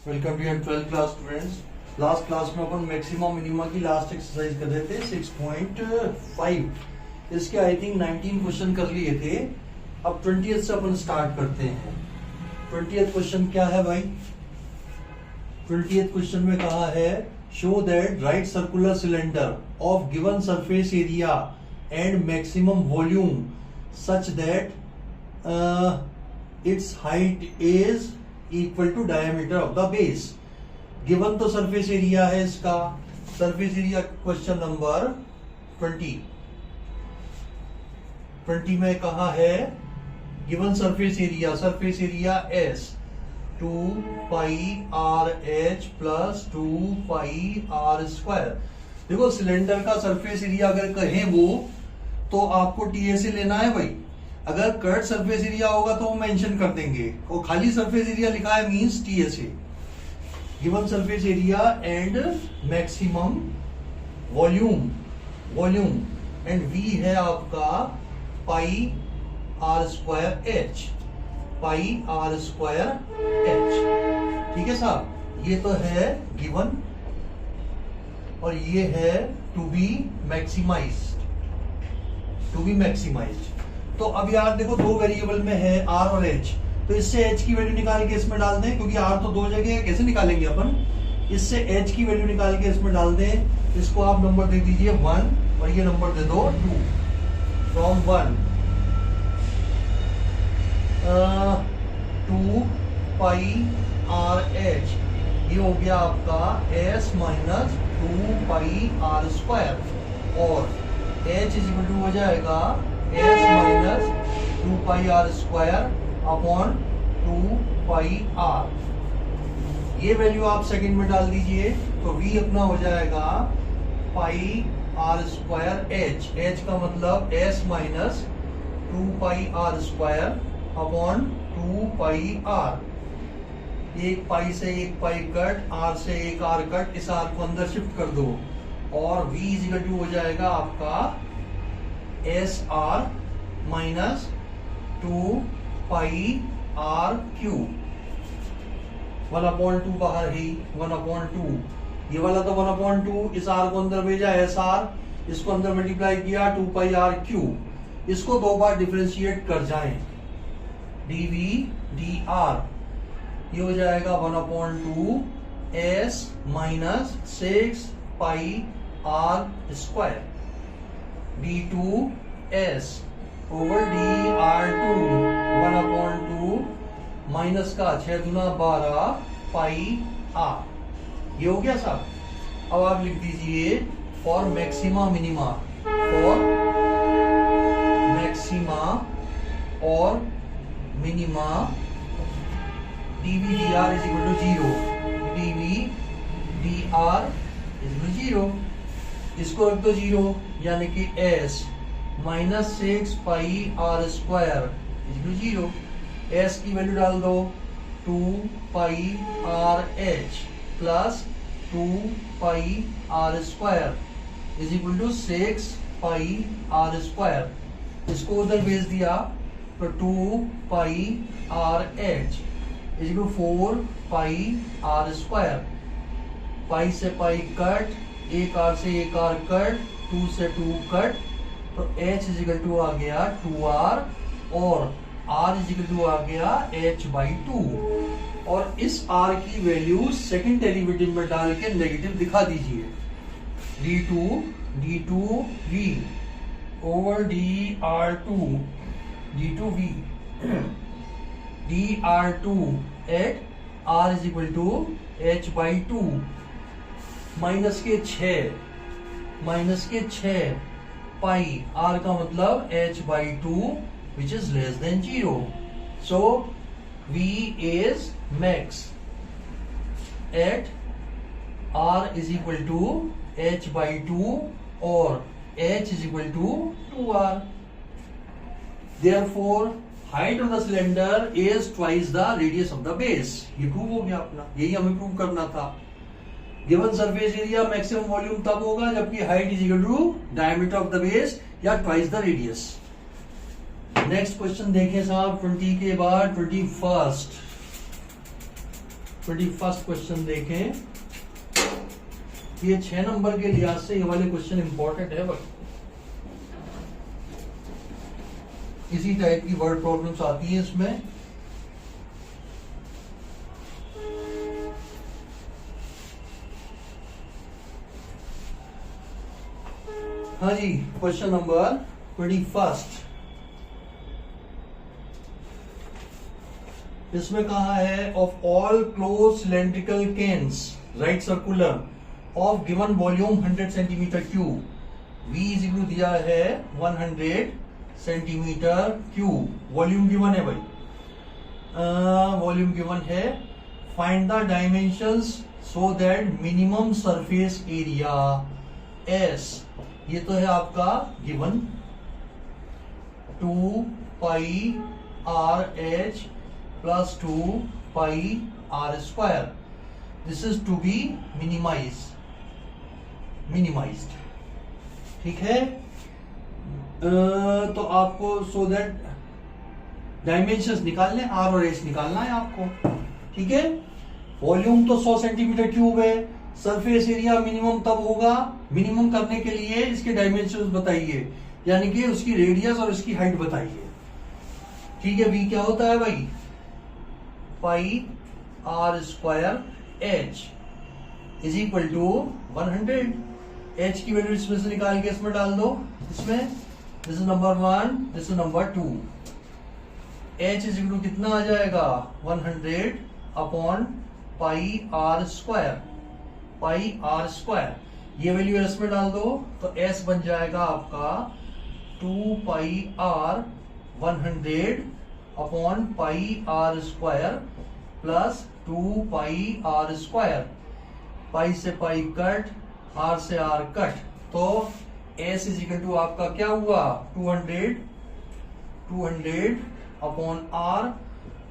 Welcome to your 12th class students. Last class में अपन maximum minima की last exercise कर रहे थे 6.5। इसके आई थिंक 19 क्वेश्चन कर लिए थे। अब 20th से अपन स्टार्ट करते हैं। 20th क्वेश्चन क्या है भाई? 20th क्वेश्चन में कहा है show that right circular cylinder of given surface area and maximum volume such that its height is equal to diameter of the base. Given तो सरफेस एरिया है इसका। सरफेस एरिया क्वेश्चन नंबर 20 में कहा है given surface area S 2 pi R H plus 2 pi are square. देखो cylinder का surface area अगर कहें वो तो आपको टीएसए लेना है भाई। अगर कर्व सरफेस एरिया होगा तो वो मेंशन कर देंगे, और खाली सरफेस एरिया लिखा है means TSA. Given surface area and maximum volume and V है आपका पाई आर स्क्वायर एच। ठीक है साहब, ये तो है गिवन और ये है टू बी मैक्सिमाइज्ड। तो अब यार देखो दो वेरिएबल में है आर और एच, तो इससे एच की वैल्यू निकाल के इसमें डाल दें, क्योंकि आर तो दो जगह है, कैसे निकालेंगे अपन? इससे एच की वैल्यू निकाल के इसमें डाल दें। इसको आप नंबर दे दीजिए 1 और ये नंबर दे दो 2। फ्रॉम 1 2 पाई आर एच, ये हो गया आपका S minus 2 pi are square, और एच इज इक्वल टू हो जाएगा S minus 2 pi are square upon 2 pi R. ये वैल्यू आप सेकंड में डाल दीजिए, तो v अपना हो जाएगा पाई आर स्क्वायर एच का मतलब s minus 2 pi are square upon 2 pi R. एक पाई से एक पाई कट, आर से एक आर कट, इस आर को अंदर शिफ्ट कर दो, और v इज इक्वल टू हो जाएगा आपका S R minus 2 pi R cube. 1/2 बाहर ही 1/2, ये वाला तो 1/2, इस आर को अंदर भेजा एस आर, इसको अंदर मल्टीप्लाई किया 2 पाई आर क्यूब। इसको दो बार डिफरेंशिएट कर जाएं, डीवी डी आर, ये हो जाएगा 1/2 S minus 6 pi are square d2 s over dr2 1/2 minus का 6 दूना 12 पाई आर। ये हो गया साहब। अब आप लिख दीजिए फॉर मैक्सिमा और minima dv dr is equal to 0, dv dr is equal to 0। इसको रख दो 0, यानी कि s minus 6 pi are square is equal to 0। s की वैल्यू डाल दो 2 pi R H plus 2 pi are square is equal to 6 pi are square. इसको उधर भेज दिया तो 2 pi are h is equal to 4 pi are square. Pi से pi cut, एक आर से एक आर कट, 2 से 2 कट, तो h इज इक्वल टू आ गया 2r और r इज इक्वल टू आ गया h/2। और इस r की वैल्यू सेकंड डेरिवेटिव में डाल के नेगेटिव दिखा दीजिए, d2v over d2v dr2 at r is equal to h/2 minus के 6 पाई r का मतलब h/2 which is less than 0. So v is max at r is equal to h/2 or h is equal to 2r. Therefore height of the cylinder is twice the radius of the base. ये prove हो गया अपना, यही हमें prove करना था। Given surface area maximum volume तब होगा जबकि height is equal to diameter of the base या twice the radius. Next question देखें साहब 20 के बाद 21st। 21 क्वेश्चन देखें। ये 6 नंबर के लिहाज से ये वाले क्वेश्चन इंपॉर्टेंट है भाई। इसी टाइप की वर्ड प्रॉब्लम्स आती है इसमें। हाँ जी, क्वेश्चन नंबर 21। इसमें कहा है of all close cylindrical cans right circular of given volume 100 centimetre cube, V is equal दिया है 100 सेंटीमीटर क्यूब। वॉल्यूम गिवन है भाई, वॉल्यूम गिवन है। Find the dimensions so that minimum surface area S, ये तो है आपका गिवन 2 pi R H plus 2 pi R square. This is to be minimized. ठीक है, तो आपको सो दैट डायमेंशंस निकालने, R और H निकालना है आपको। ठीक है, वॉल्यूम तो 100 सेंटीमीटर क्यूब है, सरफेस एरिया मिनिमम तब होगा, मिनिमम करने के लिए इसके डायमेंशंस बताइए, यानी कि उसकी रेडियस और उसकी हाइट बताइए। ठीक है, V क्या होता है भाई, pi R square H is equal to 100। H की वैल्यू इसमें से निकाल के इसमें डाल दो। इसमें this is number 1, this is number 2। H is equal to कितना आ जाएगा 100 upon pi R square, pi R square. ये वैल्यू S में डाल दो तो S बन जाएगा आपका 2 pi R 100 upon pi R square plus 2 pi R square. Pi से पाई कट, R से R कट, तो S इज इक्वल टू आपका क्या हुआ 200 upon R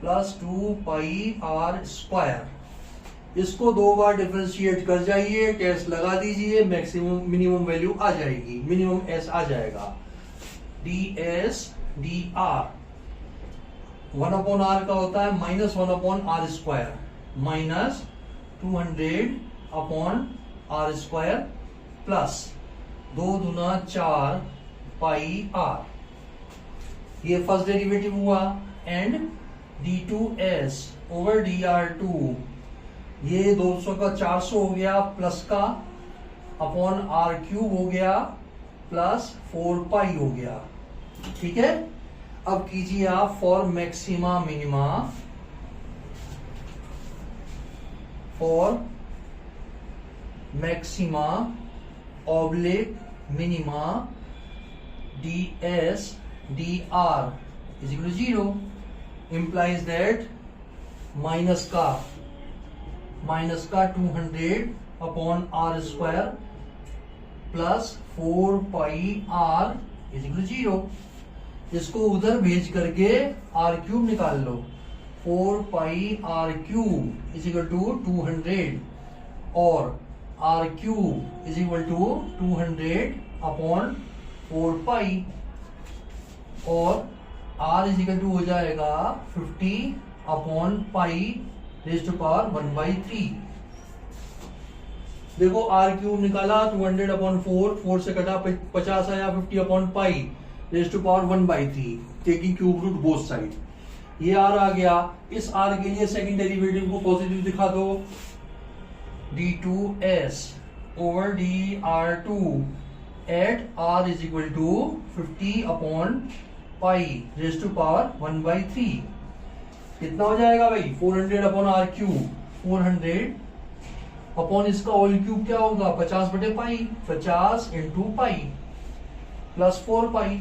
plus 2 pi R square. इसको 2 बार डिफरेंशिएट कर जाइए, टेस्ट लगा दीजिए, मैक्सिमम मिनिमम वैल्यू आ जाएगी, मिनिमम S आ जाएगा। ds dr 1 अपॉन R का होता है -1 upon R square, minus 200 upon R square plus 2 दूना 4 पाई R। ये फर्स्ट डेरिवेटिव हुआ। एंड d2s ओवर dr2, ये 200 का 400 हो गया प्लस का अपॉन R क्यूब हो गया प्लस 4 पाई हो गया। ठीक है, अब कीजिए आप for maxima minima, for maxima oblique minima ds dr is equal to 0 implies that minus का 200 upon R square plus 4 pi R is equal to 0। इसको उधर भेज करके R क्यूब निकाल लो। 4 pi R cube is equal to 200 और R cube is equal to 200 upon 4 pi, और R is equal to हो जाएगा 50 upon pi raise to power 1/3। देखो R क्यूब निकाला 200 अपॉन 4 से कटा 50 आया, 50 upon pi raise to power 1/3, taking cube root both side. ये R आ गया। इस R के लिए सेकंड डेरिवेटिव को पॉजिटिव दिखा दो, d2s over dr2 at R is equal to 50 upon pi raise to power 1/3। कितना हो जाएगा भाई 400 अपॉन R क्यूब, 400 अपॉन इसका होल क्यूब क्या होगा 50 बटे पाई, 50 इंटू पाई प्लस 4 पाई,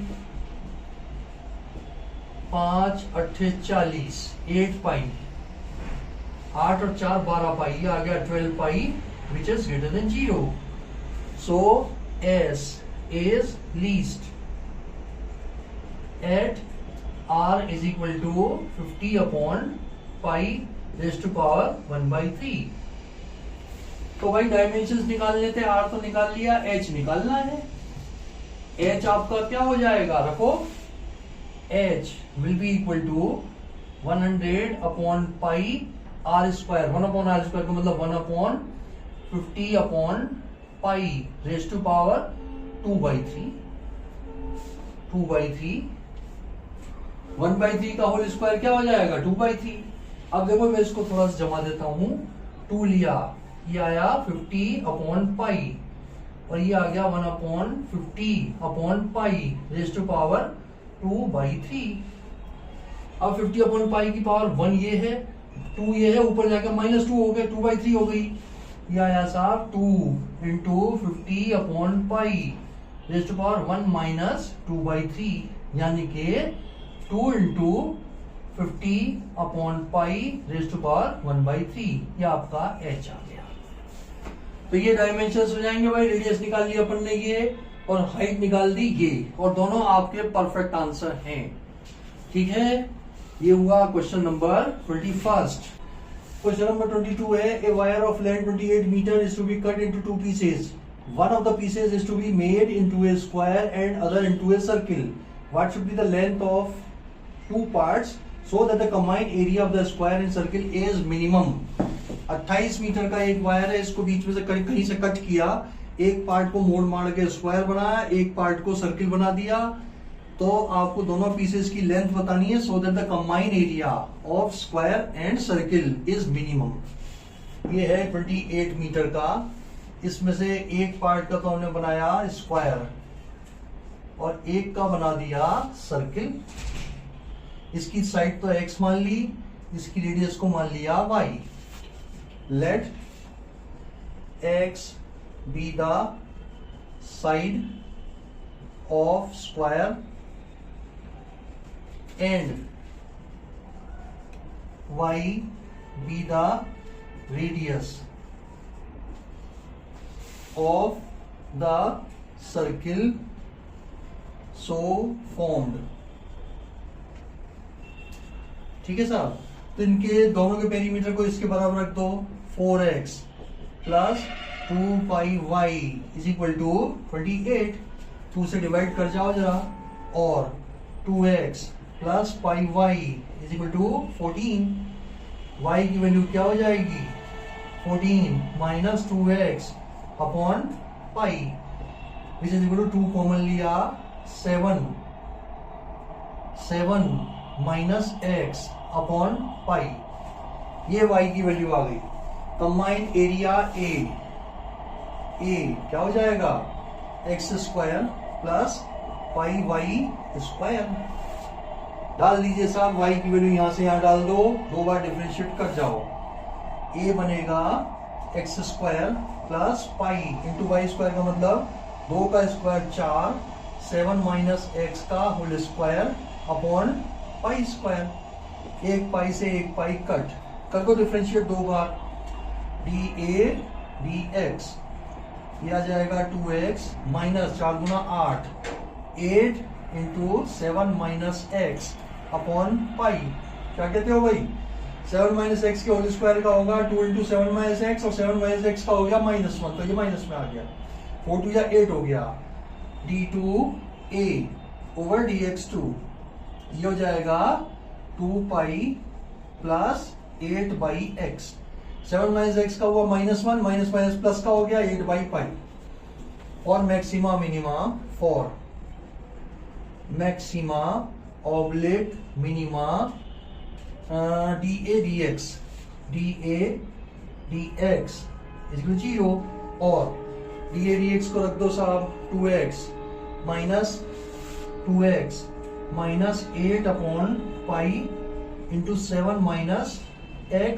5 8 40, 8 पाई, 8 और 4 12 पाई, ये आ गया 12 pi which is greater than 0। सो S is least at R is equal to 50 upon pi raised to power 1/3। तो भाई डायमेंशंस निकाल लेते हैं। R तो निकाल लिया, H निकालना है। H आपका क्या हो जाएगा, रखो, H will be equal to 100 upon pi R square, 1/r² का मतलब 1/50/पाई रेज टू पावर 2/3। 1/3 का होल स्क्वायर क्या हो जाएगा? 2/3। अब देखो मैं इसको थोड़ा सा जमा देता हूं। 2 लिया, ये आया 50/पाई और ये आ गया 1/50/पाई रेज टू पावर 2/3। अब 50/पाई की पावर 1 ये है, 2 ये है, ऊपर जाकर -2 हो गया, 2/3 हो गई। ये आया साहब 2 इंटू 50/पाई रेज टू पावर 1 - 2/3, यानी कि 2 इंटू 50/पाई रेज टू पावर 1/3। ये आपका h आ गया। तो ये डायमेंशंस हो जाएंगे भाई। रेडियस निकाल लिया अपन ने ये, और हाइट निकाल दी ये, और दोनों आपके परफेक्ट आंसर हैं। ठीक है, ये हुआ क्वेश्चन नंबर 21। क्वेश्चन नंबर 22 है, a wire of length 28 metre is to be cut into 2 pieces. One of the pieces is to be made into a square and other into a circle. What should be the length of two parts so that the combined area of the square and circle is minimum? 28 metre का एक wire है, इसको बीच में से कहीं से cut किया, एक पार्ट को मोड़ मार के स्क्वायर बनाया, एक पार्ट को सर्किल बना दिया। तो आपको दोनों पीसेस की लेंथ बतानी है, so that the combined area of square and circle is minimum. ये है 28 मीटर का, इसमें से एक पार्ट का तो हमने बनाया स्क्वायर और एक का बना दिया सर्किल। इसकी साइड तो x मान ली, इसकी रेडियस को मान लिया y। Let x be the side of square and y be the radius of the circle so formed। ठीक है साहब, तो इनके दोनों के पेरीमीटर को इसके बराबर रख दो। 4x plus 2πy is equal to 28। 2 से डिवाइड कर जाओ जरा, और 2x plus πy is equal to 14। y की वैल्यू क्या हो जाएगी? 14 minus 2x upon pi which is equal to 2 common लिया 7 माइनस x अपॉन पाई। ये y की वैल्यू आ गई। कंबाइंड एरिया a क्या हो जाएगा? x स्क्वायर प्लस पाई y स्क्वायर। डाल दीजिए साहब, y की वैल्यू यहां से यहां डाल दो, 2 बार डिफरेंशिएट कर जाओ। a बनेगा x square plus pi into y square का मतलब 2 का स्क्वायर 4, 7 माइनस एक्स का whole square upon pi square. एक पाई से एक पाई कट कर दो, डिफरेंशिएट 2 बार। डी ए डी एक्स, ये आ जाएगा 2x माइनस 4 गुना 8, 8 into 7 minus x upon pi. क्या कहते हो भाई? 7 माइनस एक्स के होल स्क्वायर का होगा 2 इंटू 7 माइनस एक्स, और 7 माइनस एक्स का हो गया -1, तो ये माइनस में आ गया। 4 2 या 8 हो गया। d2a ओवर dx2, ये हो जाएगा 2 pi plus 8/x। 7 minus x का हुआ -1, माइनस माइनस प्लस का हो गया 8/पाई। और maxima minima for maxima oblique minima dA dx is 0, और dA dx को रख दो साहब 2x माइनस 2x माइनस 8/पाई into 7 minus x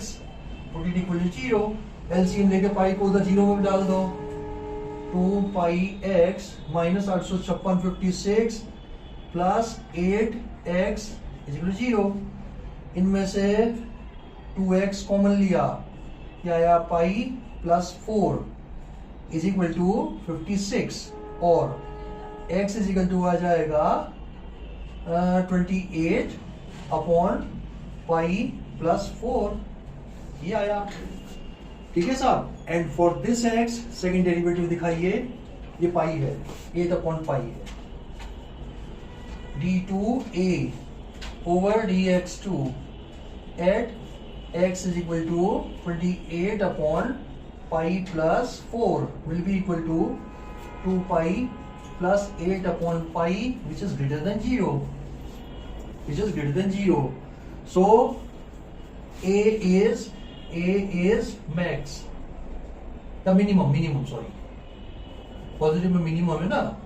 put it equal to 0। LCM लेके पाई को उधर 0 में डाल दो। 2πx minus 856 56 plus 8x is equal to 0। इनमें से 2x कॉमन लिया, क्या आया? Pi plus 4 is equal to 56, और x इज इक्वल टू आ जाएगा 28 अपॉन पाई प्लस 4। ये आया। ठीक है साहब, and for this x second derivative दिखाइए। ये पाई है, 8 अपॉन पाई है। d2a over dx2 at x is equal to 28 upon pi plus 4 will be equal to 2 pi plus 8 upon pi, which is greater than 0. Which is greater than 0. So a is max, the minimum sorry, positive में minimum है ना,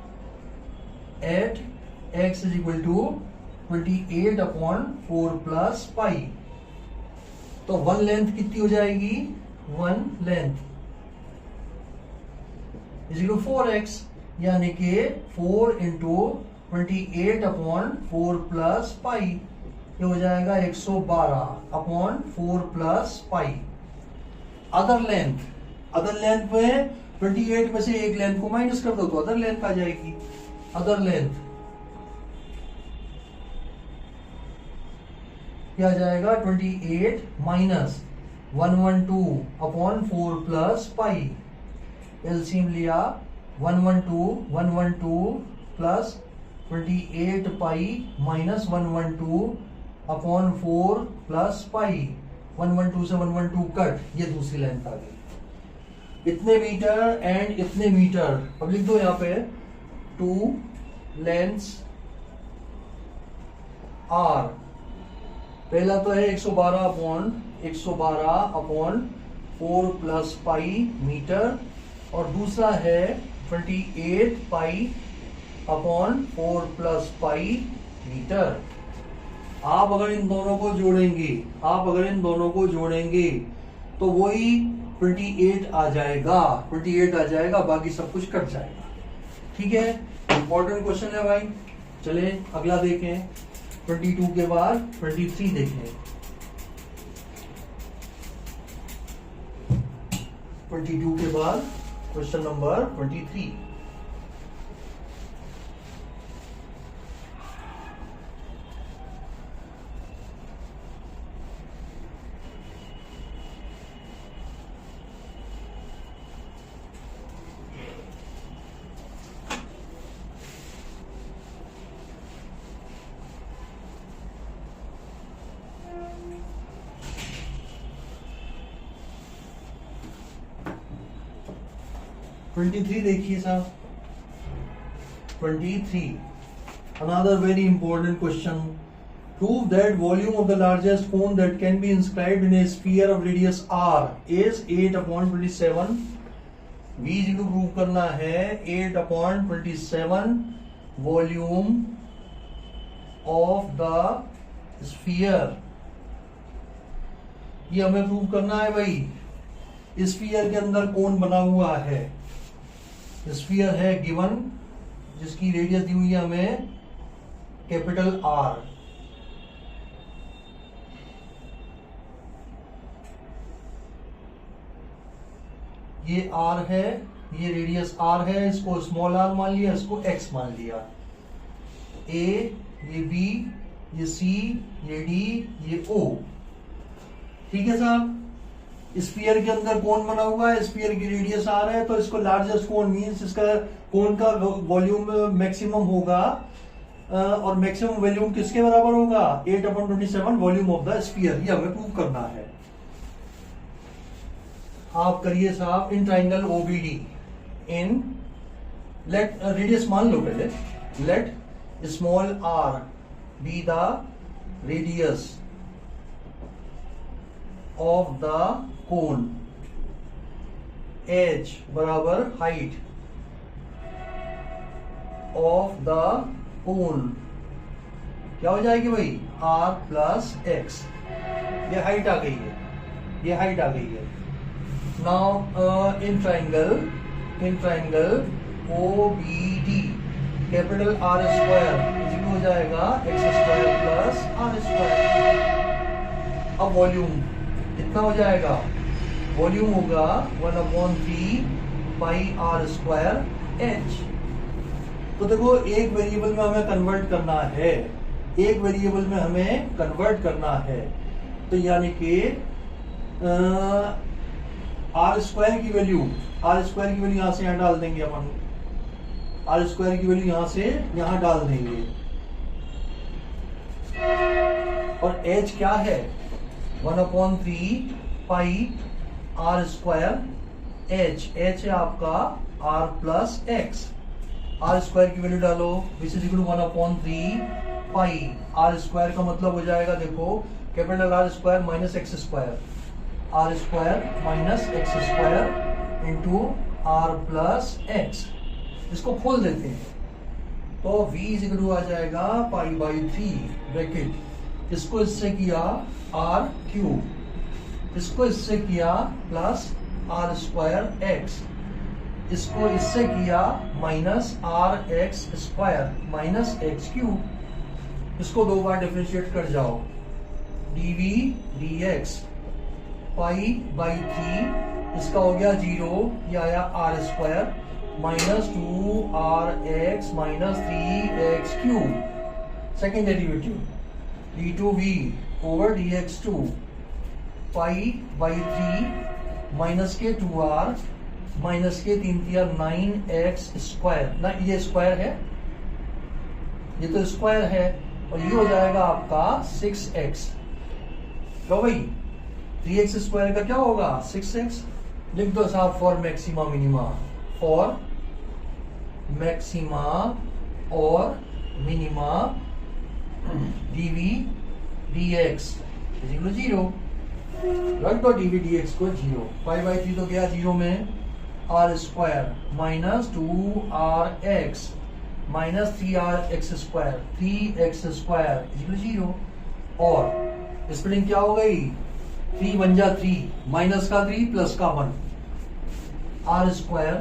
eight x is equal to 28 upon 4 plus pi. तो one length कितनी हो जाएगी, one length is equal 4x, यानी कि 4 into 28 upon 4 plus पाई, ये हो जाएगा 112 अपॉन 4 प्लस पाई. अदर लेंथ में 28 में से एक लेंथ को माइनस कर दो तो अदर लेंथ आ जाएगी. अदर लेंथ क्या आ जाएगा, 28 माइनस 112 अपॉन 4 प्लस पाई. एलसीएम लिया 112 plus 28 pi minus 112 upon 4 plus पाई. 112 से 112 कट, ये दूसरी लेंथ आ गई. इतने मीटर एंड इतने मीटर, अब लिख दो यहाँ पे 2 लेंथ्स आर. पहला तो है 112 अपॉन 4 प्लस पाई मीटर, और दूसरा है 28 pi upon 4 plus pi meter. आप अगर इन दोनों को जोड़ेंगे तो वही 28 आ जाएगा, बाकी सब कुछ कट जाएगा. ठीक है, इंपॉर्टेंट क्वेश्चन है भाई. चले अगला देखें. 22 के बाद 23 देखें. 22 के बाद क्वेश्चन नंबर 23. देखिए साहब, 23. Another very important question. Prove that volume of the largest cone that can be inscribed in a sphere of radius r is 8 upon 27. V को प्रूव करना है 8 upon 27 volume of the sphere. ये हमें prove करना है भाई. Sphere के अंदर कोन बना हुआ है, स्फीयर है गिवन, जिसकी रेडियस दी हुई है हमें कैपिटल R. ये R है, ये रेडियस R है, इसको स्मॉल r मान लिया, इसको x मान लिया. A, ये B, ये C, ये D, ये O. ठीक है साहब. स्फीयर के अंदर कोन बना हुआ है, स्फीयर की रेडियस आ रहा है, तो इसको लार्जेस्ट कोन मींस इसका कोन का वॉल्यूम मैक्सिमम होगा, और मैक्सिमम वॉल्यूम किसके बराबर होगा, 8 upon 27 volume of the sphere. ये हमें प्रूव करना है. आप करिए साहब. In triangle OBD, in let radius मान लो पहले, let small r B the radius of the cone, h बराबर हाइट ऑफ द कोन. क्या हो जाएगी भाई, r प्लस x. ये हाइट आ गई है, now in triangle OBD capital R square equal हो जाएगा x square plus r square. अब वॉल्यूम कितना हो जाएगा, वॉल्यूम होगा 1/3 पाई r स्क्वायर h. तो देखो एक वेरिएबल में हमें कन्वर्ट करना है, तो यानी कि r स्क्वायर की वैल्यू यहां से यहां डाल देंगे अपन. r स्क्वायर की वैल्यू यहां से यहां डाल देंगे, और h क्या है, 1/3 पाई आर स्क्वायर एच है आपका R plus x. R square की वैल्यू डालो which is equal to 1/3 pi are square का मतलब हो जाएगा, देखो capital R square minus x square, R square minus x square into R plus x. इसको खोल देते हैं तो v इज इक्वल टू आ जाएगा पाई बाई 3 ब्रैकेट, इसको इससे किया आर क्यूब, इसको इससे किया प्लस आर स्क्वायर एक्स, इसको इससे किया minus R x square minus x cube. इसको दो बार डिफरेंशिएट कर जाओ, dv dx पाई बाई 3, इसका हो गया 0, ये आया R square minus 2rx minus 3x cube. Second derivative d2v over dx2 pi by 3 minus के 2r माइनस के 3 9x स्क्वायर, ना ये स्क्वायर है, ये तो स्क्वायर है, और ये हो जाएगा आपका 6x। तो भाई 3x स्क्वायर का क्या होगा 6x। लिख दो साहब for maxima minima, for maxima और minima dv dx is equal to 0। रख दो dv dx को 0, पाई बाई 3 तो गया 0 में, R square minus 2rx minus 3rx square, 3x square is equal to 0। और स्प्लिटिंग क्या हो गई, 3 बन जा 3, माइनस का 3 प्लस का 1, R square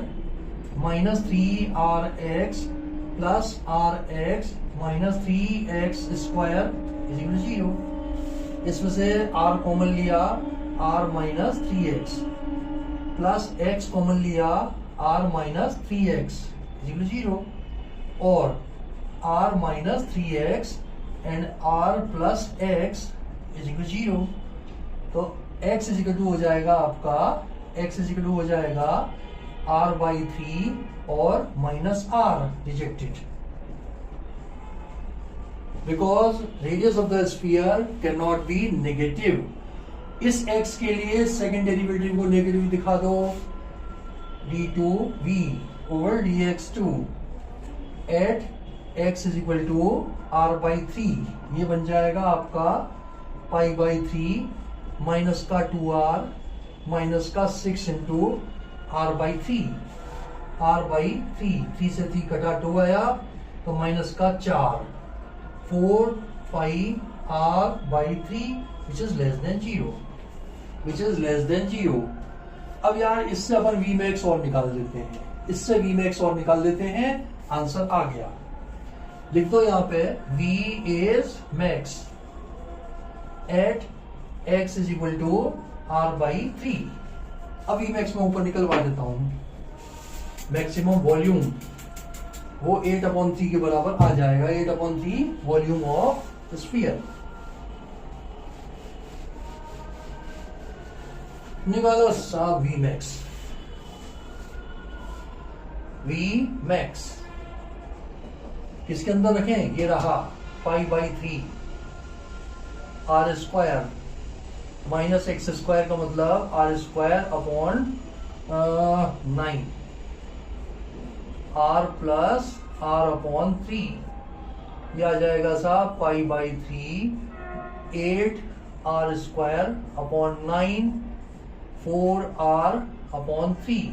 minus 3rx plus rx minus 3x square is equal to 0। इसमें से r कॉमन लिया, r minus 3x plus x common लिया, r minus 3x is equal to 0। और r minus 3x and r plus x is equal to 0। तो x is equal to हो जाएगा आपका, x is equal to हो जाएगा r by 3 और minus r rejected, because radius of the sphere can not be negative. इस x के लिए सेकेंड डेरिवेटिव को नेगेटिव दिखा दो, d2v over dx2 at x is equal to r by 3, ये बन जाएगा आपका पाई बाई 3 माइनस का 2r माइनस का 6 into r by 3, r by 3 से 3 कटा 2 आया तो माइनस का 4, 4 pi r by 3 which is less than 0, which is less than 0। अब यार इससे अपन v मैक्स और निकाल देते हैं, इससे v मैक्स और निकाल देते हैं, आंसर आ गया। लिख दो यहाँ पे v is max at x is equal to r by 3। अब v मैक्स में ऊपर निकलवा देता हूं, मैक्सिमम वॉल्यूम वो 8/3 के बराबर आ जाएगा, 8/3 वॉल्यूम ऑफ स्फीयर। निकालो साहब v मैक्स, v मैक्स किसके अंदर रखें, ये रहा pi by 3 R square minus x square का मतलब R square upon 9 R plus R upon 3, यह आ जाएगा साहब pi by 3 8 R square upon 9 4 R upon 3।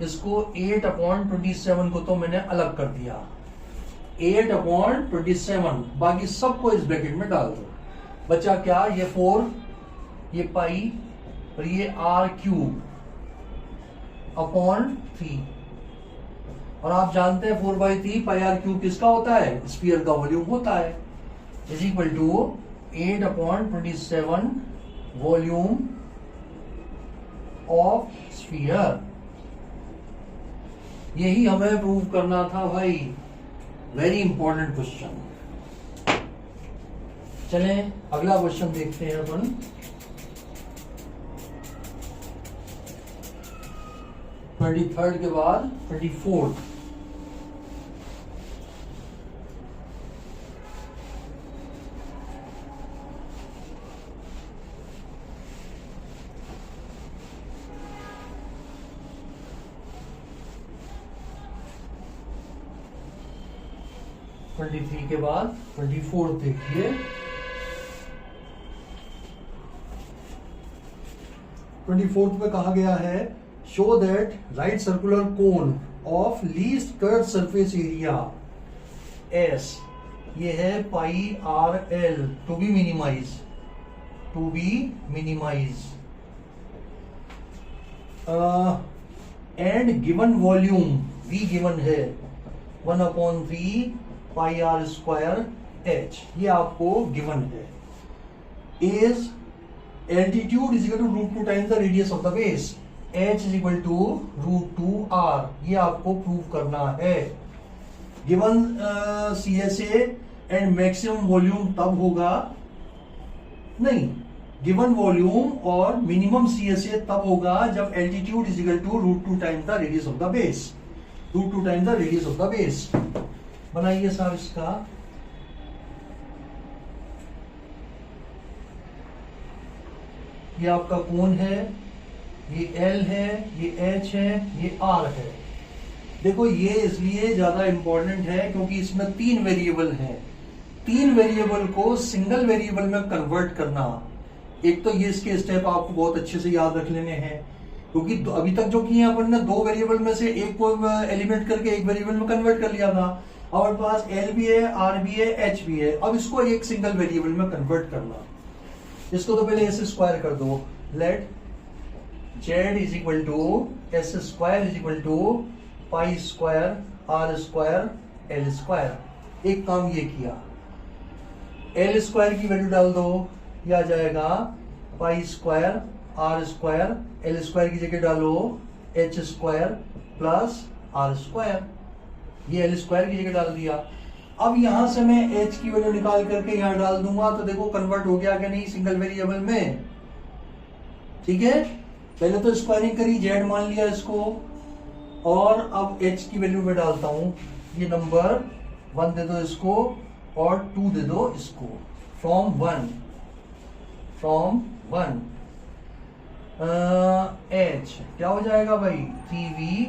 इसको 8/27 को तो मैंने अलग कर दिया, 8/27, बाकी सबको इस ब्रैकेट में डाल दो, बचा क्या, ये 4 ये पाई और ये आर क्यूब अपॉन 3। और आप जानते हैं 4/3 पाई आर क्यूब किसका होता है, स्फीयर का वॉल्यूम होता है, is equal to 8/27 volume of sphere. यही हमें प्रूव करना था भाई, वेरी इंपॉर्टेंट क्वेश्चन। चलें अगला क्वेश्चन देखते हैं अपन। ट्वेंटी थर्ड के बाद 24th। 23 के बाद 24 देखिए। 24 में कहा गया है show that right circular cone of least curved surface area S, ये है pi are l, to be minimise and given volume V given है 1/3 पाई आर स्क्वायर एच, ये आपको गिवन है। Is altitude is equal to √2 times the radius of the base, h is equal to √2r, ये आपको prove करना है। Given CSA and maximum volume तब होगा, नहीं, गिवन वॉल्यूम और मिनिमम CSA तब होगा जब altitude is equal to √2 times the radius of the base, √2 times the radius of the base. बनाइए साहब इसका। ये आपका कोण है, ये L है, ये H है, ये R है। देखो ये इसलिए ज्यादा इंपॉर्टेंट है क्योंकि इसमें 3 वेरिएबल हैं। 3 वेरिएबल को सिंगल वेरिएबल में कन्वर्ट करना, एक तो ये इसके स्टेप आपको बहुत अच्छे से याद रख लेने हैं, क्योंकि अभी तक जो किए अपन ने 2 वेरिएबल में से एक को एलिमेंट करके एक वेरिएबल में कन्वर्ट कर लिया था। हमारे पास L भी है, R भी है, H भी है। अब इसको एक सिंगल वेरिएबल में कन्वर्ट करना। इसको तो पहले s स्क्वायर कर दो। Let z is equal to s square is equal to pi square r square l square. एक काम ये किया, l स्क्वायर की वैल्यू डाल दो, यह आ जाएगा पाई square r square, l square की जगह डालो h square plus r square, ये l स्क्वायर की जगह डाल दिया। अब यहां से मैं h की वैल्यू निकाल करके यहां डाल दूंगा, तो देखो कन्वर्ट हो गया क्या नहीं सिंगल वेरिएबल में। ठीक है, पहले तो स्क्वायरिंग करी, z मान लिया इसको, और अब h की वैल्यू में डालता हूं। ये नंबर 1 दे दो इसको और 2 दे दो इसको। फ्रॉम 1 h क्या हो जाएगा भाई, 3v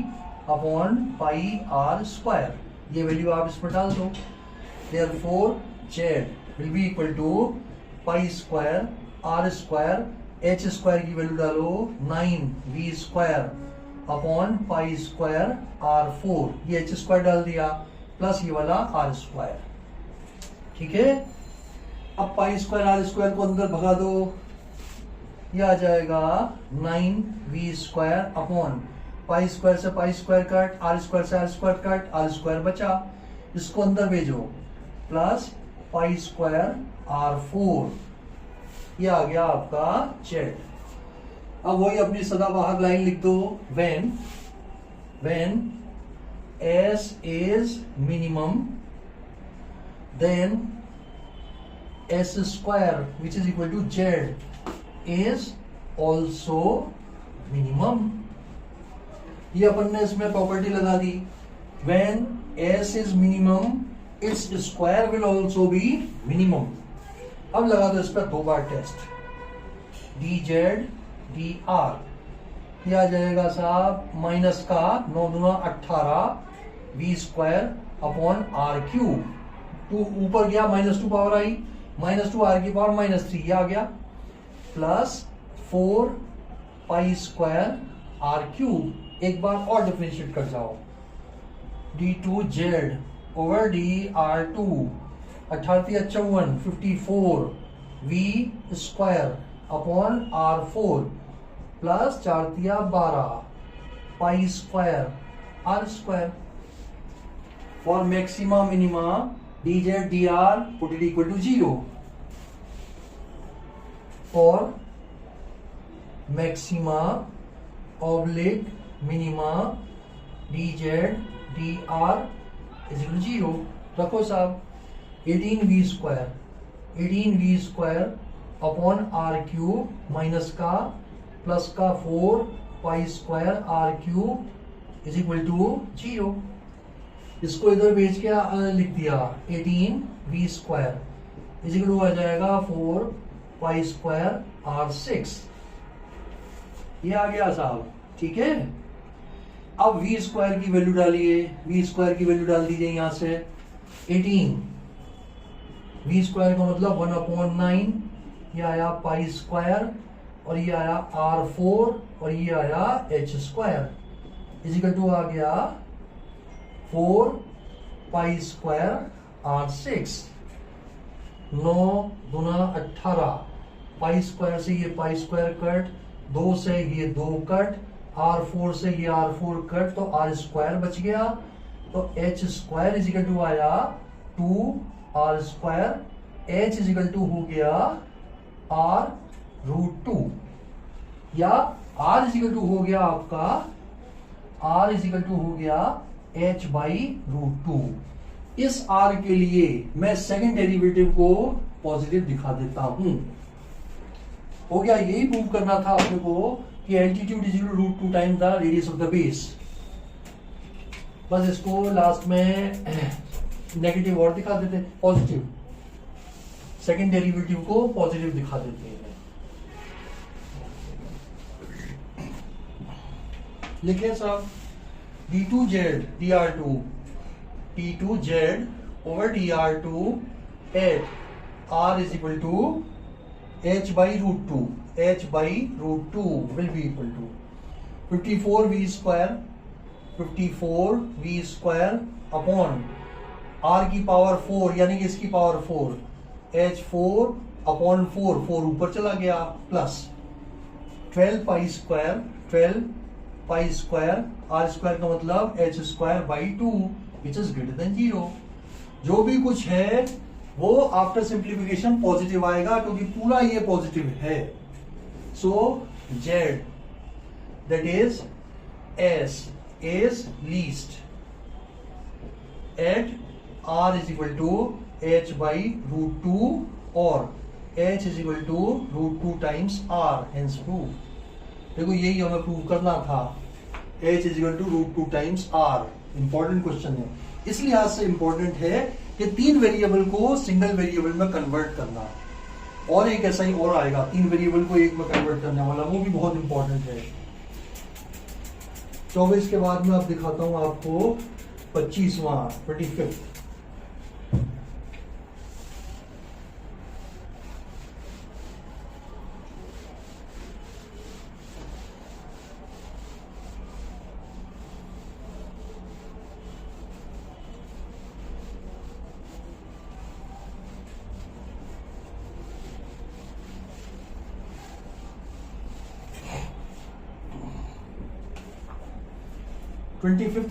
upon pi are square, ये वैल्यू आप इसमें डाल दो। Therefore z will be equal to pi square r square, h square की वैल्यू डालो 9v square upon pi square r4, ये h स्क्वायर डाल दिया प्लस ये वाला r स्क्वायर। ठीक है, अब पाई स्क्वायर r स्क्वायर को अंदर भगा दो, ये आ जाएगा 9v square upon pi square से pi square cut, r square से r square cut, r square बचा, इसको अंदर भेजो प्लस पाई स्क्वायर r4, ये आ गया आपका z। अब वही अपनी सदाबहार लाइन लिख दो, when s is minimum then s square which is equal to z is also minimum। ये अपन ने इसमें प्रॉपर्टी लगा दी, when s is minimum its square will also be minimum। अब लगा दो इस पर 2 बार टेस्ट, dz dr, ये आ जाएगा साहब माइनस का 9 दूना 18 v square upon r cube, 2 ऊपर गया -2 पावर आई, -2 r की पावर -3, ये आ गया plus 4 pi square r cube. एक बार और डिफरेंशिएट कर जाओ, d2z over dr2, 18 54 54 v square अपॉन r4 plus 4 12 pi square r square. For maxima minima dz dr put it equal to 0। For maxima oblique minima dz dr is equal to 0। रखो साहब 18v square upon r cube minus का plus का 4 pi square r cube is equal to 0। इसको इधर भेज के लिख दिया 18v square is equal to आ जाएगा 4 पाई स्क्वायर r6, ये आ गया साहब। ठीक है, अब v स्क्वायर की वैल्यू डालिए, v स्क्वायर की वैल्यू डाल दीजिए यहां से 18। v स्क्वायर का मतलब 1/9, ये आया पाई स्क्वायर, और ये आया r4, और ये आया h स्क्वायर, इजिकल टू आ गया 4 पाई स्क्वायर r6। 9 दूना 18, पाई स्क्वायर से ये पाई स्क्वायर कट, 2 से ये 2 कट, r4 से ये r4 कट, तो r स्क्वायर बच गया। तो h स्क्वायर इजिकल टू आया 2r square, h is equal to हो गया r√2, या r इजिकल टू हो गया आपका, r इजिकल टू हो गया h/√2। इस r के लिए मैं सेकंड डेरिवेटिव को पॉजिटिव दिखा देता हूं। हो गया, यही प्रूव करना था आपने को कि altitude is equal to √2 times the radius of the base. बस इसको लास्ट में नेगेटिव और दिखा देते, पॉजिटिव, सेकंड डेरिवेटिव को पॉजिटिव दिखा देते हैं। लिखे साहब d2z dr2 t2z over dr2 at r is equal to h/√2, h/√2 will be equal to 54v square, 54v square upon r की पावर 4, यानी कि इसकी पावर 4, h4/4, 4 ऊपर चला गया, plus 12 pi square, 12 pi square, r square का मतलब h²/2 which is greater than 0। जो भी कुछ है वो आफ्टर सिंप्लीफिकेशन पॉजिटिव आएगा, क्योंकि पूरा ये पॉजिटिव है। सो z that is s is least at r is equal to h/√2 और h is equal to √2 times r, hence proof। देखो यही हमें प्रूव करना था, h is equal to √2 times r। Important question है, इस लिहाज से इंपॉर्टेंट है कि 3 वेरिएबल को सिंगल वेरिएबल में कन्वर्ट करना, और एक ऐसा ही और आएगा 3 वेरिएबल को एक में कन्वर्ट करने वाला, वो भी बहुत इंपॉर्टेंट है। 24 के बाद में अब दिखाता हूं आपको 25वां 25th।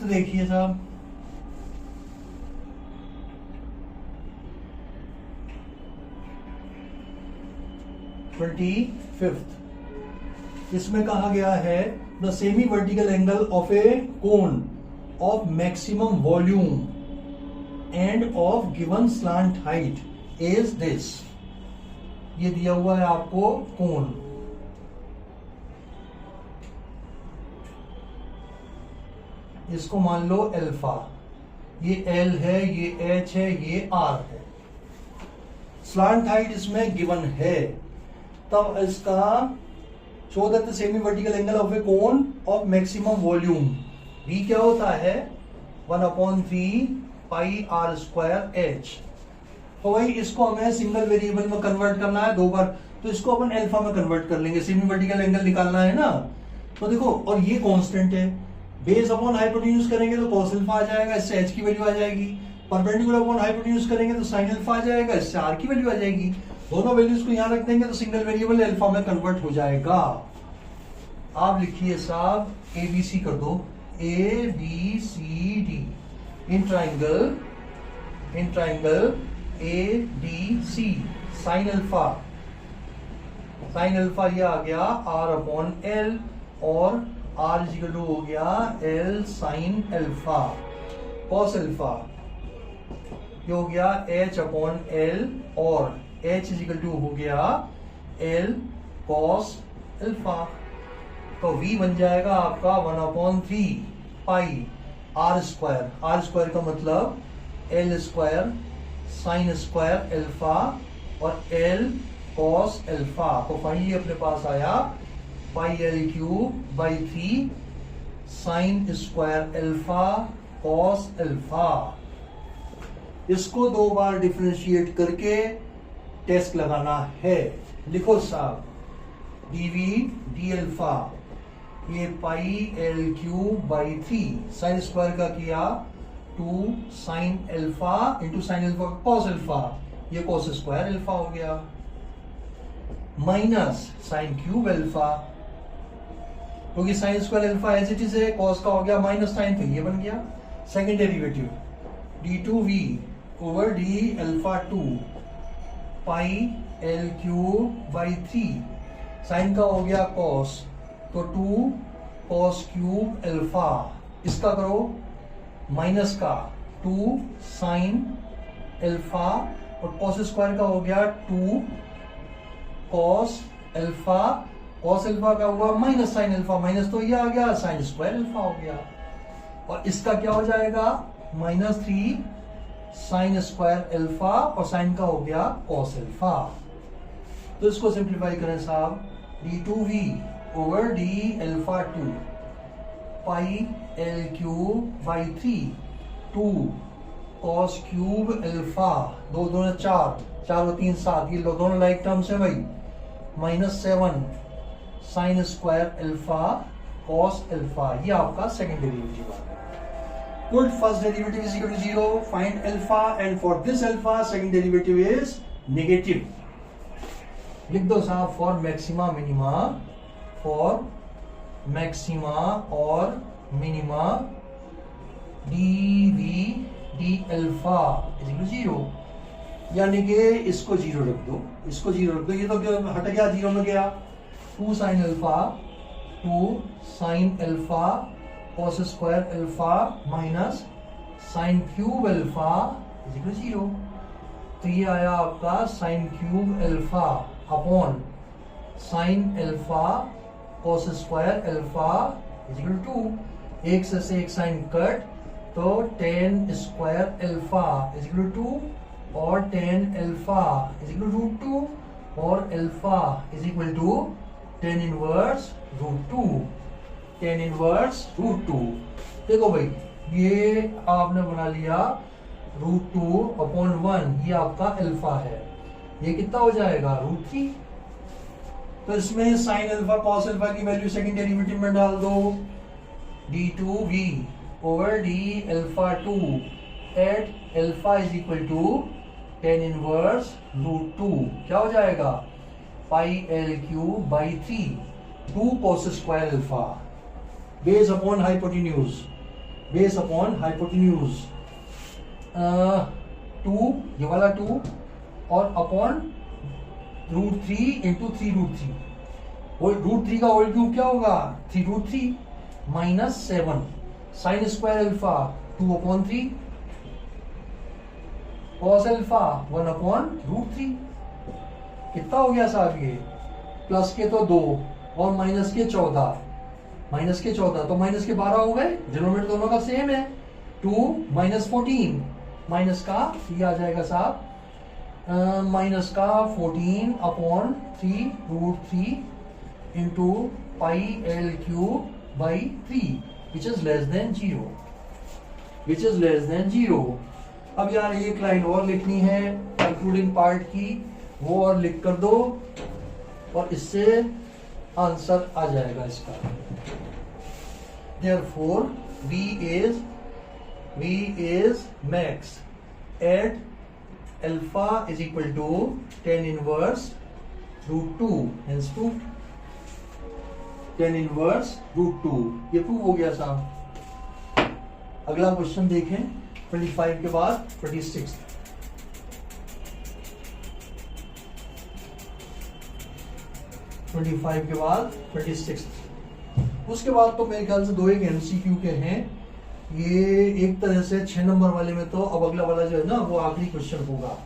देखिए साहब, 25th, इसमें कहा गया है the semi vertical angle of A cone of maximum volume end of given slant height is this. ये दिया हुआ है आपको कोन, इसको मान लो अल्फा, ये L है, ये H है, ये R है, स्लांट हाइट इसमें गिवन है। तब इसका show that the semi vertical angle of A cone of maximum volume, V क्या होता है 1/3 पाई r² H। तो भाई इसको हमें सिंगल वेरिएबल में कन्वर्ट करना है 2 बार, तो इसको अपन अल्फा में कन्वर्ट कर लेंगे, सेमी वर्टिकल एंगल निकालना है ना। तो देखो, और ये कांस्टेंट है, बेस अपॉन हाइपोटेन्यूज करेंगे तो cos अल्फा आ जाएगा, इससे h की वैल्यू आ जाएगी। परपेंडिकुलर अपॉन हाइपोटेन्यूज करेंगे तो sin अल्फा आ जाएगा, इससे r की वैल्यू आ जाएगी। दोनों वैल्यूज को यहां रख देंगे तो सिंगल वेरिएबल अल्फा में कन्वर्ट हो जाएगा। आप लिखिए साहब ABC कर दो, ABCD in triangle ABC sin alpha ये आ गया r/L, और R इज इक्वल टू हो गया L sin alpha, cos alpha ये हो गया H/L, और H इज इक्वल टू हो गया L cos अल्फा। तो V बन जाएगा आपका 1/3 पाई r² का मतलब L² sin² अल्फा और L cos अल्फा। तो फाइनली अपने पास आया πL³ 3 sin² alpha cos alpha. इसको 2 बार डिफरेंशिएट करके टेस्ट लगाना है। लिखो साहब, dv d अल्फा ये pi l cube by 3 sine square का किया 2 sine alpha into sine alpha cos alpha, ये कॉस स्क्वायर अल्फा हो गया, माइनस साइन क्यूब अल्फा, क्योंकि sine square alpha as it is है, कॉस का हो गया माइनस साइन, तो ये बन गया second derivative d2v over d alpha 2 pi l cube by 3, sine का हो गया कॉस, तो 2 कॉस क्यूब अल्फा, इसका करो माइनस का 2 साइन अल्फा, और कॉस स्क्वायर का हो गया 2 कॉस अल्फा, कॉस अल्फा का हुआ माइनस साइन अल्फा, माइनस तो ये आ गया साइन स्क्वायर अल्फा हो गया, और इसका क्या हो जाएगा -3 साइन स्क्वायर अल्फा, और साइन का हो गया कॉस अल्फा। तो इसको सिंप्लीफाई करें साहब, d2v over d alpha 2 pi l cube by 3 2 cos cube alpha, 2 2 4 4 और 3 7, ये दोनों लाइक टर्म्स है भाई, -7 sign square alpha cos alpha, ये आपका सेकंड डेरिवेटिव आ गया। Put first derivative is equal to 0, find alpha, and for this alpha second derivative is negative. लिख दो साहब, for maxima minima, for maxima और minima dv d alpha is equal to 0, यानी कि इसको 0 रख दो, इसको 0 रख दो, ये तो हट गया 0 में गया, 2 sine alpha 2 sine alpha cos square alpha minus sine cube alpha is equal to 0, तो ये आया आपका sine cube alpha upon sine alpha cos square alpha is equal to 2, एक से एक साइन कट, तो tan square alpha is equal to और tan alpha is equal to √2, और alpha is equal to tan inverse √2, tan inverse √2। देखो भाई, ये आपने बना लिया √2 अपॉन 1, ये आपका अल्फा है, ये कितना हो जाएगा √3, तो इसमें साइन अल्फा कॉस अल्फा की वैल्यू सेकंड डेरिवेटिव में डाल दो, d2v over d alpha 2 at alpha is equal to tan inverse √2, क्या हो जाएगा pi l cube by 3 2 cos square alpha base upon hypotenuse, base upon hypotenuse 2, ये वाला 2 और अपॉन √3 इंटू 3√3, √3 का होल क्यूब क्या होगा 3√3 minus 7 sign square alpha 2 upon 3 cos alpha 1 upon √3, कितना हो गया साहब, ये प्लस के तो 2 और माइनस के 14, माइनस के 14 तो माइनस के 12 हो गए, डिनोमिनेटर दोनों का सेम है, 2 माइनस 14, माइनस का ये आ जाएगा साहब माइनस का 14 upon 3√3 into pi l cube by 3 which is less than 0, which is less than 0। अब यार एक लाइन और लिखनी है कंक्लूडिंग पार्ट की, वो और लिख कर दो और इससे आंसर आ जाएगा इसका। Therefore, V is max at alpha is equal to tan inverse √2, hence proved tan inverse √2, ये प्रूव हो गया साहब। अगला क्वेश्चन देखें 25 के बाद 26, 25 के बाद 26, उसके बाद तो मेरे ख्याल से 2 एक MCQ के हैं, ये एक तरह से 6 नंबर वाले में, तो अब अगला वाला जो है ना वो आखिरी क्वेश्चन होगा,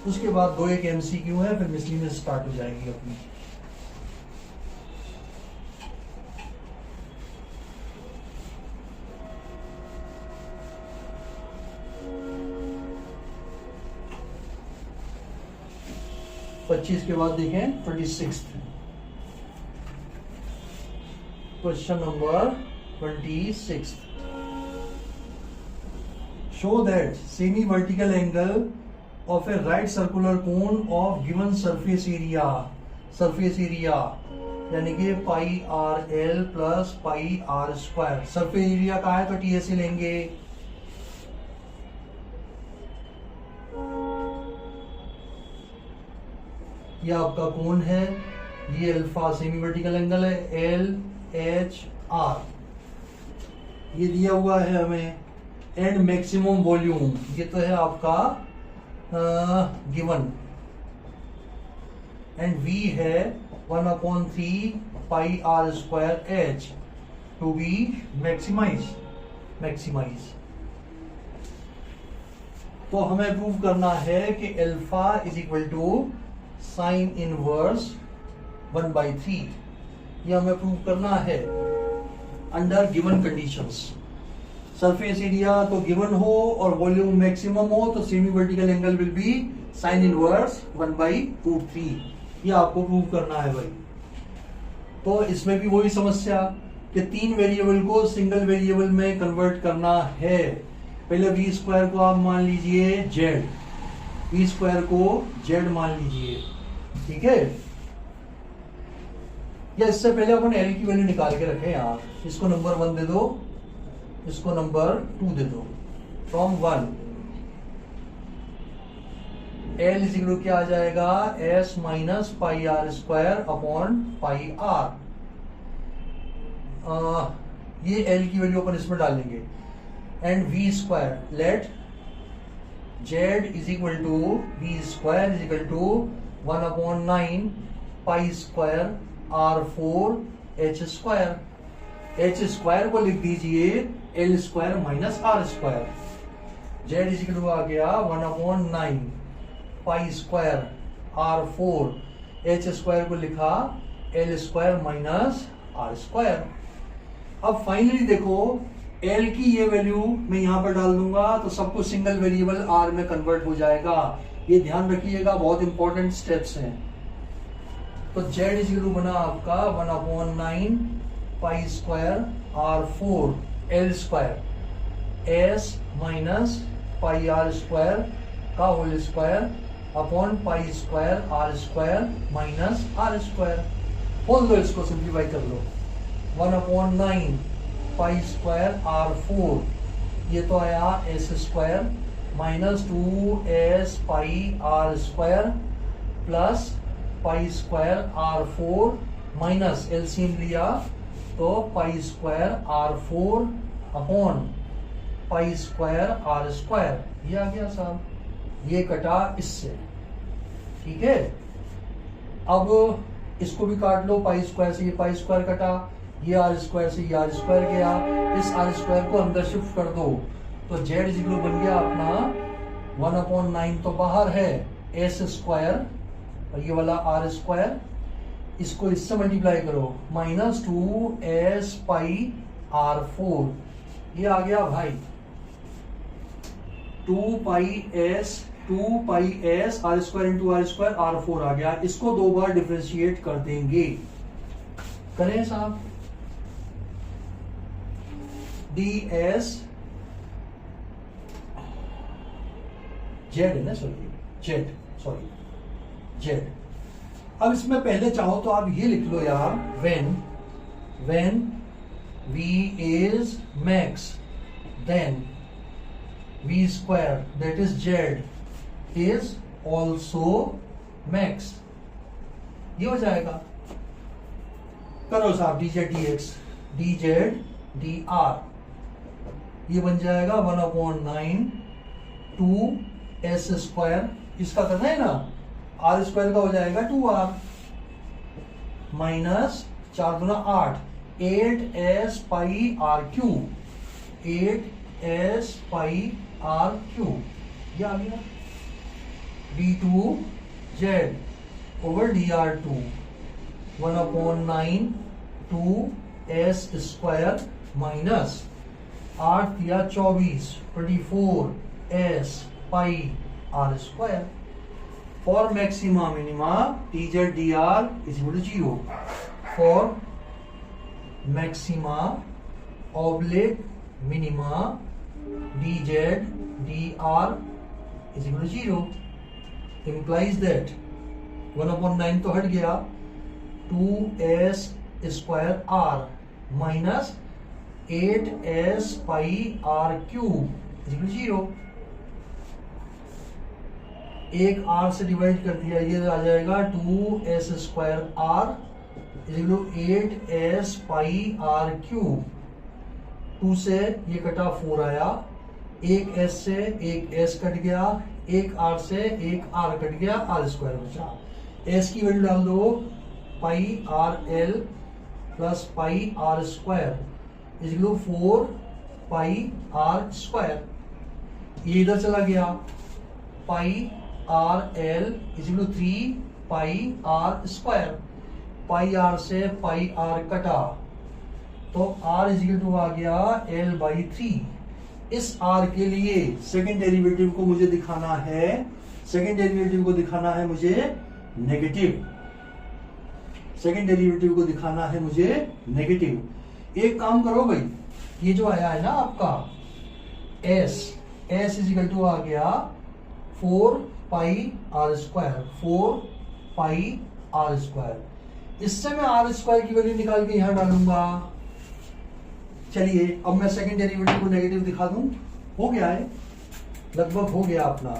उसके बाद 2 एक MCQ है, फिर मिसलिनियस स्टार्ट हो जाएगी अपनी। पच्चीस के बाद देखें 26, question number 26, show that semi vertical angle of a right circular cone of given surface area यानी कि pi are L plus pi are square. Surface area का है तो टीएससी लेंगे। ये आपका कोण है, ये अल्फा सेमी वर्टिकल एंगल है, एल एच आर ये दिया हुआ है हमें, एंड मैक्सिमम वॉल्यूम ये तो है आपका गिवन, एंड वी है 1/3 pi are square H to be maximize. तो हमें प्रूव करना है कि alpha is equal to sine inverse 1/3, ये हमें प्रूव करना है under given conditions. Surface area तो गिवन हो और वॉल्यूम मैक्सिमम हो तो semi vertical angle will be sine inverse 1/√3, ये आपको प्रूव करना है भाई। तो इसमें भी वही समस्या कि 3 वेरिएबल को सिंगल वेरिएबल में कन्वर्ट करना है। पहले वी स्क्वायर को आप मान लीजिए जेड, वी स्क्वायर को जेड मान लीजिए, ठीक है। या इससे पहले अपन एल की वैल्यू निकाल के रखें यार, इसको नंबर 1 दे दो, इसको नंबर 2 दे दो। फ्रॉम 1 एल इज इक्वल क्या आ जाएगा, S minus pi are square upon pi R. ये एल की वैल्यू अपन इसमें डालेंगे, and V square let Z is equal to V square is equal to 1/9 pi square R4 H square. H square को लिख दीजिए L square minus R square. Z is equal to आ गया 1/9 pi square R4, H square को लिखा L square minus R square. अब finally देखो L की ये वैल्यू मैं यहां पर डाल दूंगा तो सब कुछ सिंगल वेरिएबल आर में कन्वर्ट हो जाएगा। ये ध्यान रखिएगा, बहुत इंपॉर्टेंट स्टेप्स हैं। तो जेड इज इक्वल टू बना आपका 1/9 pi square R4 L square S minus pi are square का whole square upon pi square R square minus R square. खोल दो, इसको सिंप्लीफाई कर लो। 1/9 पाई स्क्वायर R4 ये तो आया S square minus 2s pi are square plus pi square R4 minus LCM लिया तो पाई स्क्वायर R4 अपॉन पाई स्क्वायर आर स्क्वायर, ये आ गया साहब। ये कटा इससे, ठीक है। अब इसको भी काट लो, पाई स्क्वायर से ये पाई स्क्वायर कटा, ये आर स्क्वायर से ये आर स्क्वायर गया, इस आर स्क्वायर को अंदर शिफ्ट कर दो तो जेड इज इक्वल बन गया अपना 1/9 तो बाहर है एस स्क्वायर और ये वाला आर स्क्वायर, इसको इससे मल्टीप्लाई करो माइनस 2s पाई R4, ये आ गया भाई 2 pi S R square into R square R4 आ गया। इसको 2 बार डिफरेंशिएट कर देंगे, करें साहब। ds जेड है ना, जेड। अब इसमें पहले चाहो तो आप ये लिख लो यार, when v is max then v square that is z is also max, ये हो जाएगा। करो साहब dz dr ये बन जाएगा 1/9 2s स्क्वायर, इसका करना है ना, आर स्क्वायर का हो जाएगा 2r माइनस 4 दूना 8 8s pi R cube, 8s pi R cube, ये आ गया d2z over dr2 1/9 2s square minus 8 या 24 24s pi are square. For maxima minima dz dr is equal to 0 for maxima oblique minima dz dr is equal to 0 implies that 1/9 तो हट गया, 2s square r minus 8s pi r cube is equal to 0। एक r से divide कर दिया, ये आ जाएगा 2s square r is equal to 8s pi r cube। 2 से ये कटा 4 आया, एक s से एक s कट गया, एक r से एक r कट गया, r स्क्वायर बचा। s की वैल्यू डाल दो, pi r l plus pi r square is equal to 4 pi r square. ये इधर चला गया, pi r l is equal to 3 pi r square. Pi r से पाई r कटा तो r इज इक्वल टू आ गया l बाई 3। इस r के लिए सेकेंड डेरिवेटिव को मुझे दिखाना है, सेकेंड डेरिवेटिव को दिखाना है मुझे नेगेटिव, सेकेंड डेरिवेटिव को दिखाना है मुझे नेगेटिव। एक काम करो भाई, ये जो आया है ना आपका s इज इक्वल टू आ गया 4 pi r square, 4 pi r square. इससे मैं r स्क्वायर की वैल्यू निकाल के यहां डालूंगा। चलिए अब मैं सेकेंड डेरिवेटिव को नेगेटिव दिखा दूं। हो गया है, लगभग हो गया अपना।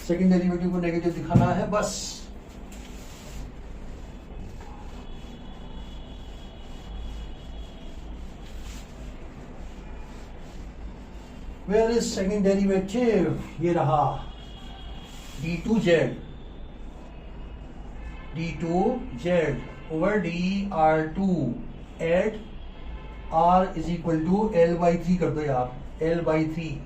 सेकेंड डेरिवेटिव को नेगेटिव दिखाना है बस। Where is second derivative? ये रहा d2z over dr2 at r is equal to l by 3 कर दो यार, l by 3।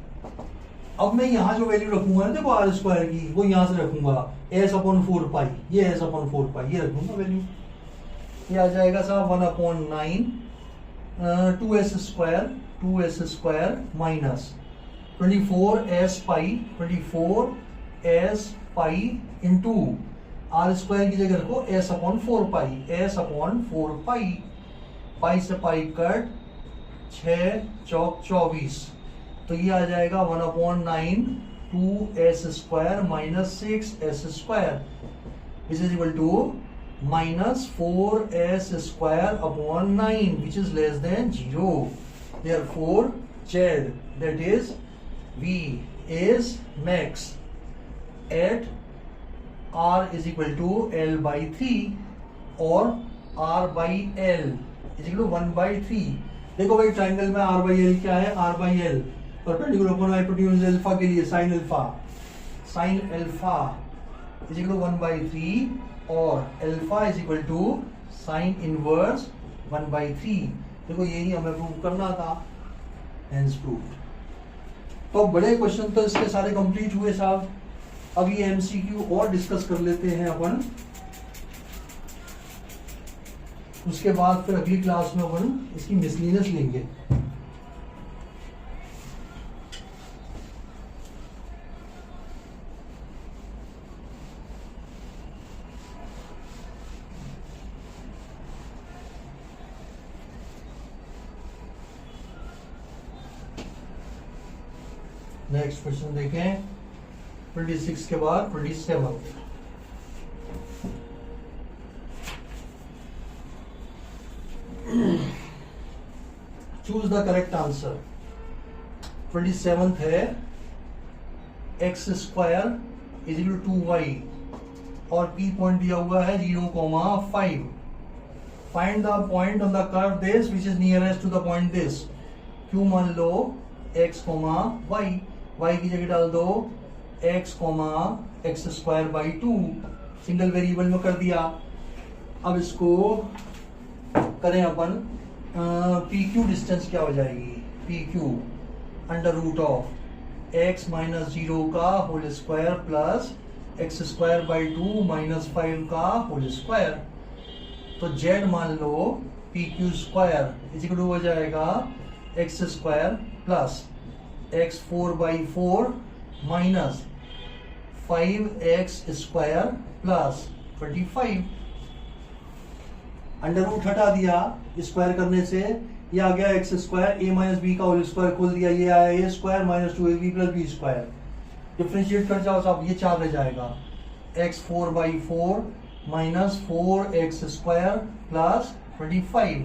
अब मैं यहां जो वैल्यू रखूंगा ना, देखो आर स्क्वायर की, वो यहां से रखूंगा s अपॉन 4 पाई, ये s अपॉन 4 पाई ये रखूंगा वैल्यू। ये आ जाएगा साहब 1/9 2s square minus 24s pi into R square की जगह रखो s अपॉन 4 पाई, पाई से पाई कट 6 चौक 24, तो ये आ जाएगा 1/9 2s square minus 6s square which is equal to minus 4s square upon 9 which is less than 0. Therefore z, that is v, is max at r is equal to l by 3 or r by l is equal to 1 by 3। देखो भाई triangle में r by l क्या है, r by l perpendicular upon hypotenuse alpha के लिए sin alpha is equal to 1 by 3 और alpha is equal to sine inverse 1 by 3। देखो यही हमें प्रूव करना था, हेंस प्रूव्ड। तो बड़े क्वेश्चन तो इसके सारे कंप्लीट हुए साहब। अब ये एमसीक्यू और डिस्कस कर लेते हैं अपन, उसके बाद फिर अगली क्लास में अपन इसकी मिसलिनियस लेंगे। नेक्स्ट क्वेश्चन देखें 26 के बाद 27। Choose the correct answer. 27th है x square is equal to 2y और p पॉइंट दिया हुआ है 0,5। Find the point on the curve this which is nearest to the point this. q मान लो x, y, y की जगह डाल दो x, x square by 2, single variable में कर दिया। अब इसको करें अपन, PQ डिस्टेंस क्या हो जाएगी, PQ under root of x minus 0 का whole square plus x square by 2 minus 5 का होल स्क्वायर। तो z मान लो PQ square is equal to हो जाएगा x square plus x 4 by 4 minus 5x square plus 25। Under root हटा दिया square करने से, ये आ गया x square, a minus b का होल स्क्वायर खोल दिया, ये आया a square minus 2ab plus b square. Differentiate कर जाओ साहब, ये 4 रह जाएगा, x4/4 minus 4x square plus 25,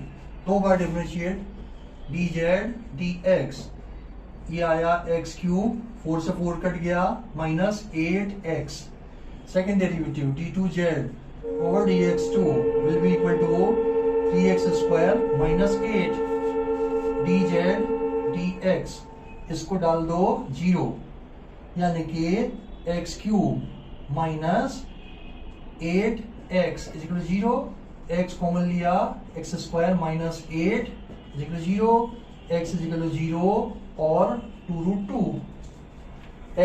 2 बार डिफरेंशिएट, dz dx, ये आया x क्यूब, 4 से 4 कट गया, minus 8x। Second derivative d2z over dx2 will be equal to 3x square minus 8 dz dx, इसको डाल दो 0, यानी कि x cube minus 8x is equal to 0, x common लिया, x square minus 8 is equal to 0, x is equal to 0 और 2√2,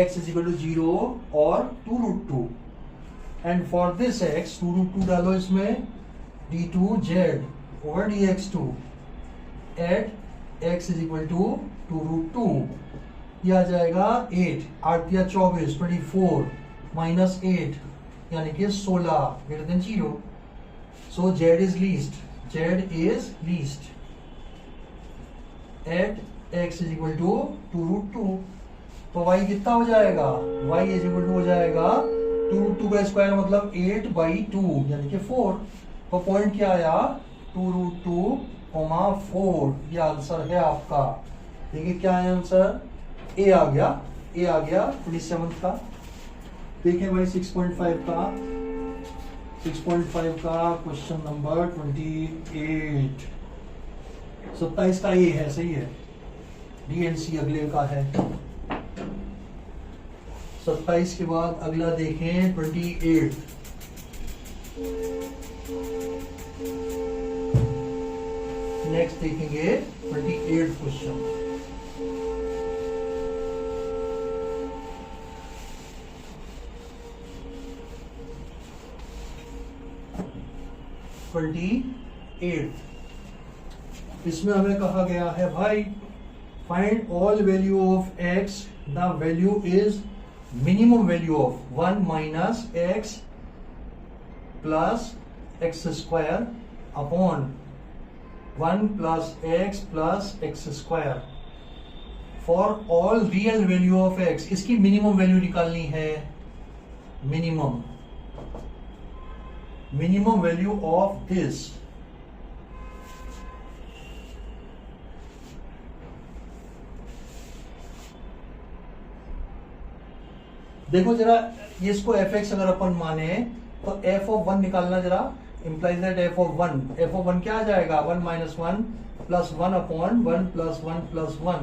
x is equal to 0 और 2√2, and for this x 2√2 डालो इसमें, d2z over dx2 at x is equal to 2√2, यह आ जाएगा 8, 8 या 24, 24 minus 8 यानी कि 16 greater than 0, so z is least, z is least at x is equal to 2√2। तो y कितना हो जाएगा, y इज इक्वल टू हो जाएगा 2√2 का स्क्वायर मतलब 8/2 यानी कि 4। तो पॉइंट क्या आया, 2√2, 4, ये आंसर है आपका। देखिए क्या है आंसर, ए आ गया, ए आ गया 27 का। देखिए भाई 6.5 का क्वेश्चन नंबर 28, 27 का ए है, सही है, डी एंड सी अगले का है। 27 के बाद अगला देखें 28। नेक्स्ट देखेंगे 28 क्वेश्चन। इसमें हमें कहा गया है भाई find all value of x, the value is minimum value of 1 minus x plus x square upon 1 plus x square for all real value of x। इसकी मिनिमम वैल्यू निकालनी है, मिनिमम वैल्यू ऑफ दिस। देखो जरा, इसको fx अगर अपन माने तो f of 1 निकालना जरा, implies that f of 1 क्या आ जाएगा, 1 minus 1 plus 1 upon 1 plus 1 plus 1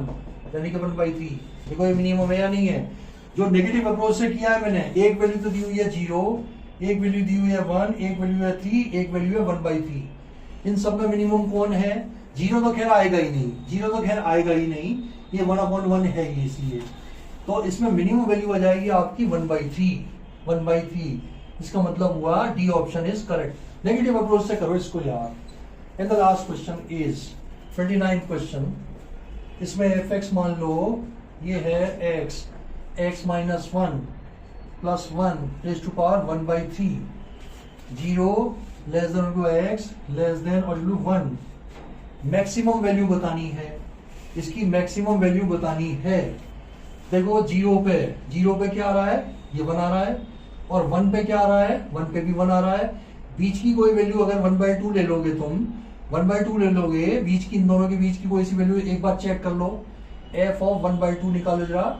यानी कि 1/3। देखो ये मिनिमम है या नहीं है। जो नेगेटिव अप्रोच से किया है मैंने, एक वैल्यू तो दी हुई है 0, एक वैल्यू दी हुई है 1, एक वैल्यू है 3, एक वैल्यू है 1/3। इन सब में मिनिमम कौन है, 0 तो खैर आएगा ही नहीं, ये 1/1 है ये, इसलिए तो इसमें मिनिमम वैल्यू आ जाएगी आपकी 1/3। इसका मतलब हुआ D option is correct. Negative approach से करो इसको यार। And the last question is 29 question. इसमें fx मान लो ये है x minus 1 plus 1 raise to power 1/3, 0 less than two x less than और 1। मैक्सिमम वैल्यू बतानी है, इसकी मैक्सिमम वैल्यू बतानी है। देखो 0 पे क्या आ रहा है, ये 1 आ रहा है, और 1 पे क्या आ रहा है, 1 पे भी 1 आ रहा है। बीच की कोई वैल्यू अगर 1/2 ले लोगे तुम, 1/2 ले लोगे, बीच की, इन दोनों के बीच की कोई सी वैल्यू एक बार चेक कर लो। f ऑफ 1/2 निकालो जरा,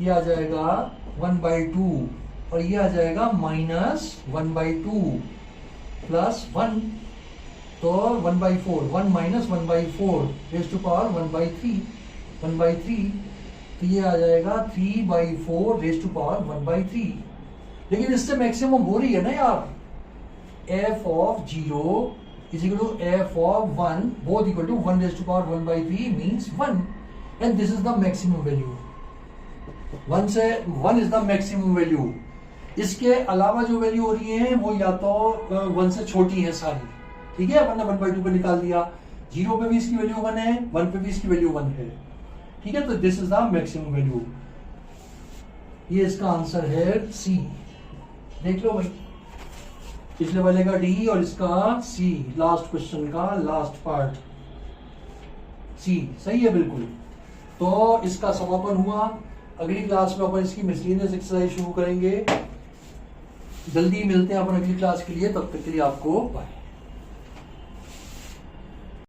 ये आ जाएगा 1/2 और ये आ जाएगा माइनस 1/2 प्लस 1, तो 1/4, 1 माइनस 1/4 रेज़ टू पावर 1/3, तो ये आ जाएगा 3/4 रेज़ टू पावर 1/3। लेकिन इससे मैक्सिमम हो रही है ना यार। f of 0 is equal to f of 1 both equal to 1 raised to power 1/3 means 1, and this is the maximum value। 1 is the maximum value। इसके अलावा जो वैल्यू हो रही है वो या तो 1 से छोटी है सारी, ठीक है, अपन ने 1/2 पे निकाल दिया, 0 पे भी इसकी वैल्यू 1 है, 1 पे भी इसकी वैल्यू 1 है, ठीक है, तो this is the maximum value. ये इसका आंसर है सी। देख लो भाई, पिछले वाले का डी और इसका सी, लास्ट क्वेश्चन का लास्ट पार्ट। सी। सही है बिल्कुल। तो इसका समापन हुआ। अगली क्लास में अपन इसकी मिसलिनियस एक्सरसाइज शुरू करेंगे। जल्दी मिलते हैं अपन अगली क्लास के लिए, तब तक के लिए आपको बाय।